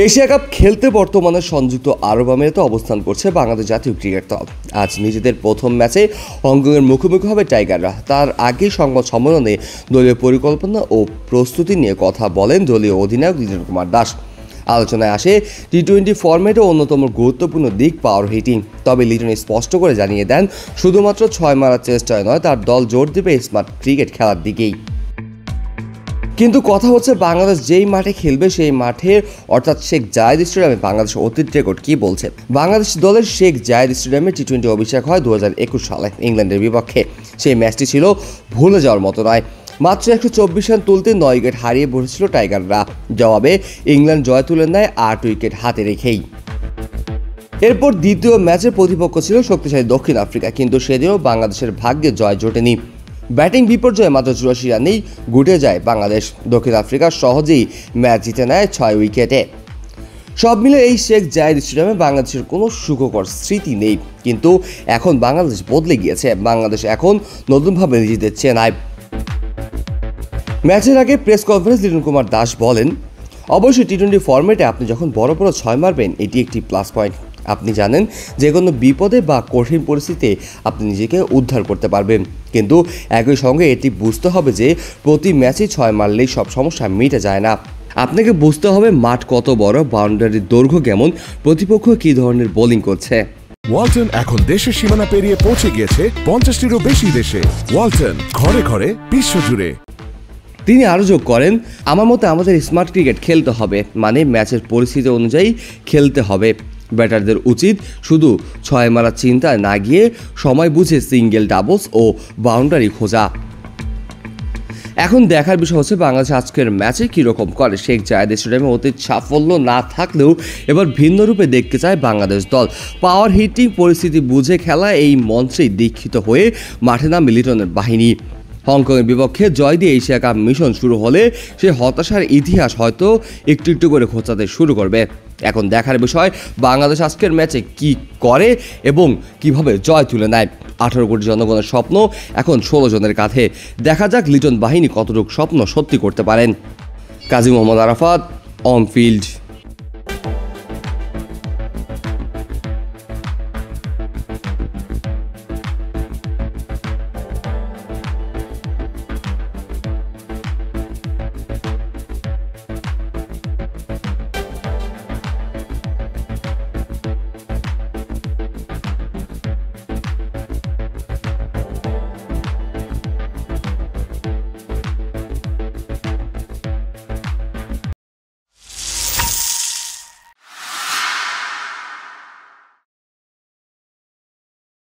Asia cup খেলতে বর্তমানে সংযুক্ত আরব আমিরাতে অবস্থান করছে বাংলাদেশ জাতীয় ক্রিকেট দল। আজ নিজেদের প্রথম ম্যাচে হংকংয়ের মুখোমুখি হবে টাইগাররা। তার আগে সংবাদ সম্মেলনে দলীয় পরিকল্পনা ও প্রস্তুতি নিয়ে কথা বলেন দলীয় অধিনায়ক লিটন কুমার দাস। আলোচনায় আসে টি-20 ফরম্যাটে অন্যতম গুরুত্বপূর্ণ দিক পাওয়ার হিটিং। তবে লিটন স্পষ্ট করে জানিয়ে দেন, শুধুমাত্র 6 মারার চেষ্টায় নয়, তার দল জোর দেবে স্মার্ট ক্রিকেট খেলার দিকেই। কিন্তু কথা হচ্ছে, বাংলাদেশ যেই মাঠে খেলবে সেই মাঠে অর্থাৎ শেখ জায়েদ স্টেডিয়ামে বাংলাদেশ অতীত রেকর্ড কি বলছে। বাংলাদেশ দলের শেখ জায়েদ স্টেডিয়ামে টি-20 অভিষেক হয় 2021 সালে ইংল্যান্ডের বিপক্ষে। সেই ম্যাচটি ছিল ভুলে যাওয়ার মতো নয়। মাত্র 124 রান তুলতে 9 উইকেট হারিয়ে বসেছিল টাইগাররা। জবাবে ইংল্যান্ড জয় তুলে নেয় 8 উইকেট হাতে রেখেই। এরপর দ্বিতীয় ম্যাচের প্রতিপক্ষ ছিল শক্তিশালী দক্ষিণ আফ্রিকা, কিন্তু সেদিনও বাংলাদেশের ভাগ্যে জয় জোটেনি। ব্যাটিং বিপর্যয়ে মাত্র 84 রানেই গুটে যায় বাংলাদেশ। দক্ষিণ আফ্রিকা সহজেই ম্যাচ জিতে নেয় 6 উইকেটে। সব মিলে এই শেখ জায়েদ স্টেডিয়ামে বাংলাদেশের কোনো সুখকর স্মৃতি নেই, কিন্তু এখন বাংলাদেশ বদলে গিয়েছে। বাংলাদেশ এখন নতুনভাবে নিজেদের চেনায়। ম্যাচের আগে প্রেস কনফারেন্স লিটন কুমার দাস বলেন, অবশ্যই টি-20 ফরম্যাটে আপনি যখন বড় বড় 6 মারবেন, এটি একটি প্লাস পয়েন্ট। আপনি জানেন যে কোনো বিপদে বা কঠিন পরিস্থিতিতে আপনি নিজেকে উদ্ধার করতে পারবেন, কিন্তু একই সঙ্গে এটি বুঝতে হবে যে প্রতি ম্যাচে 6 মারলেই সব সমস্যা মিটে যায় না। আপনাকে বুঝতে হবে মাঠ কত বড়, বাউন্ডারির দৈর্ঘ্য কেমন, প্রতিপক্ষ কী ধরনের বোলিং করছে। ওয়ালটন এখন দেশের সীমানা পেরিয়ে পৌঁছে গিয়েছে 50টিরও বেশি দেশে। ওয়ালটন, ঘরে ঘরে বিশ্বজুড়ে। তিনি আরও যোগ করেন, আমার মতে আমাদের স্মার্ট ক্রিকেট খেলতে হবে, মানে ম্যাচের পরিস্থিতি অনুযায়ী খেলতে হবে। ব্যাটারদের উচিত শুধু 6 মারার চিন্তায় না গিয়ে সময় বুঝে সিঙ্গেল, ডাবলস ও বাউন্ডারি খোঁজা। এখন দেখার বিষয় হচ্ছে বাংলাদেশ আজকের ম্যাচে কীরকম করে। শেখ জায়েদ স্টেডিয়ামে অতীত সাফল্য না থাকলেও এবার ভিন্ন রূপে দেখতে চায় বাংলাদেশ দল। পাওয়ার হিটিং, পরিস্থিতি বুঝে খেলা, এই মঞ্চেই দীক্ষিত হয়ে মাঠে নামে লিটনের বাহিনী। হংকংয়ের বিপক্ষে জয় দিয়ে এশিয়া কাপ মিশন শুরু হলে সে হতাশার ইতিহাস হয়তো একটু একটু করে খোঁচাতে শুরু করবে। এখন দেখার বিষয় বাংলাদেশ আজকের ম্যাচে কি করে এবং কিভাবে জয় তুলে নেয়। 18 কোটি জনগণের স্বপ্ন এখন 16 জনের কাঁধে। দেখা যাক লিটন বাহিনী কতটুকু স্বপ্ন সত্যি করতে পারেন। Kazi Mohammad Arafat, on field.